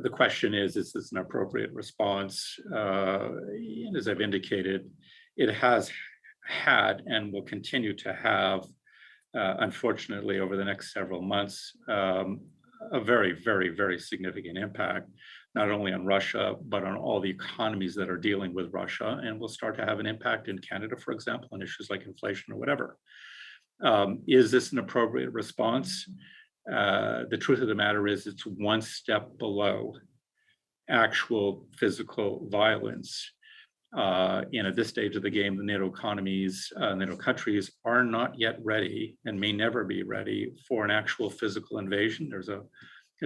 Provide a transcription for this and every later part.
The question is this an appropriate response? And as I've indicated, it has had and will continue to have, unfortunately, over the next several months, a very, very, very significant impact, not only on Russia, but on all the economies that are dealing with Russia, and will start to have an impact in Canada, for example, on issues like inflation or whatever. Is this an appropriate response? The truth of the matter is it's one step below actual physical violence. And at this stage of the game, the NATO economies, NATO countries are not yet ready and may never be ready for an actual physical invasion. There's a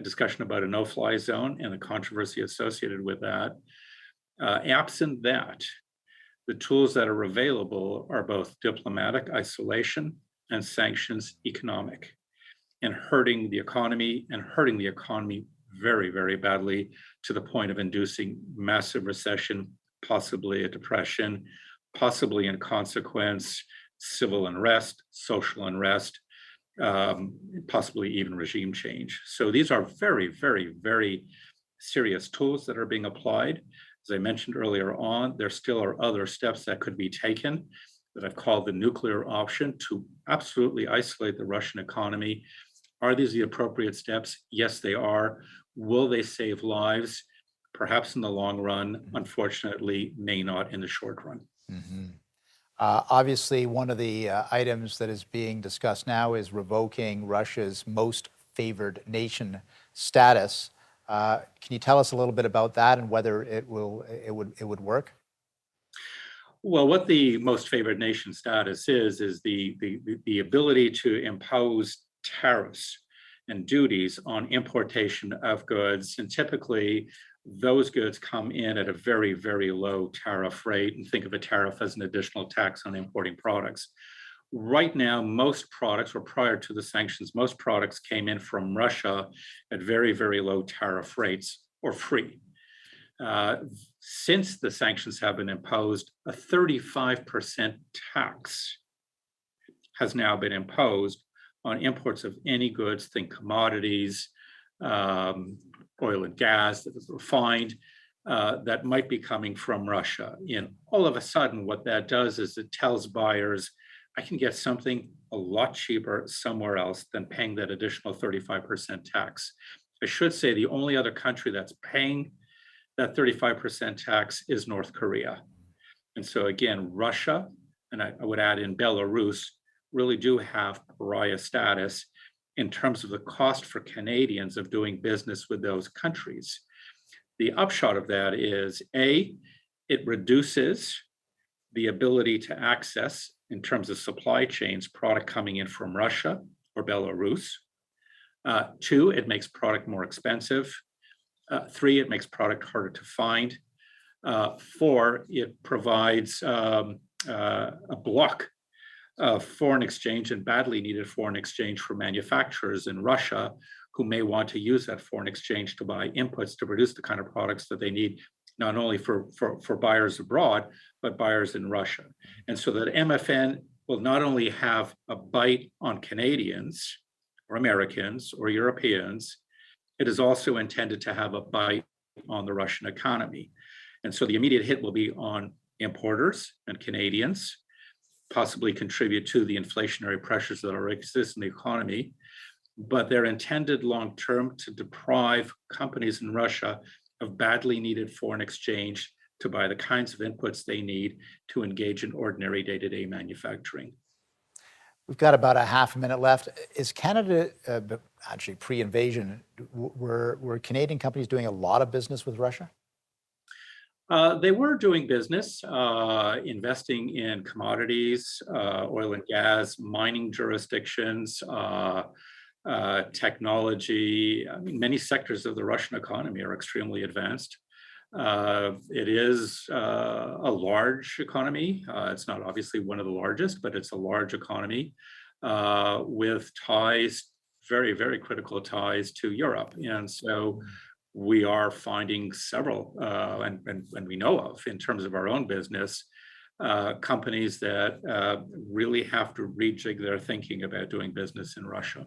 discussion about a no-fly zone and the controversy associated with that. Absent that, the tools that are available are both diplomatic isolation and sanctions economic, and hurting the economy very, very badly, to the point of inducing massive recession, possibly a depression, possibly in consequence, civil unrest, social unrest, possibly even regime change. So these are very, very, very serious tools that are being applied. As I mentioned earlier on, there still are other steps that could be taken that I've called the nuclear option to absolutely isolate the Russian economy. Are these the appropriate steps? Yes, they are. Will they save lives? Perhaps in the long run, unfortunately, may not in the short run. Mm-hmm. Obviously, one of the items that is being discussed now is revoking Russia's most favored nation status. Can you tell us a little bit about that and whether it would work? Well, what the most favored nation status is the ability to impose tariffs and duties on importation of goods, and typically those goods come in at a very, very low tariff rate, and think of a tariff as an additional tax on importing products. Right now, most products, or prior to the sanctions, most products came in from Russia at very, very low tariff rates or free. Since the sanctions have been imposed, a 35% tax has now been imposed on imports of any goods, think commodities, oil and gas that is refined, that might be coming from Russia. And all of a sudden, what that does is it tells buyers, I can get something a lot cheaper somewhere else than paying that additional 35% tax. I should say the only other country that's paying that 35% tax is North Korea. And so again, Russia, and I would add in Belarus, really do have pariah status in terms of the cost for Canadians of doing business with those countries. The upshot of that is, A, it reduces the ability to access, in terms of supply chains, product coming in from Russia or Belarus. Two, it makes product more expensive. Three, it makes product harder to find. Four, it provides a block of foreign exchange, and badly needed foreign exchange, for manufacturers in Russia who may want to use that foreign exchange to buy inputs to produce the kind of products that they need, not only for buyers abroad, but buyers in Russia. And so that MFN will not only have a bite on Canadians or Americans or Europeans, it is also intended to have a bite on the Russian economy. And so the immediate hit will be on importers and Canadians, possibly contribute to the inflationary pressures that already exist in the economy, but they're intended long-term to deprive companies in Russia of badly needed foreign exchange to buy the kinds of inputs they need to engage in ordinary day-to-day manufacturing. We've got about a half a minute left. Is Canada, actually pre-invasion, were Canadian companies doing a lot of business with Russia? They were doing business, investing in commodities, oil and gas, mining jurisdictions, technology. I mean, many sectors of the Russian economy are extremely advanced. It is a large economy. It's not obviously one of the largest, but it's a large economy with ties, very, very critical ties to Europe. And so we are finding several, and we know of, in terms of our own business, companies that really have to rejig their thinking about doing business in Russia.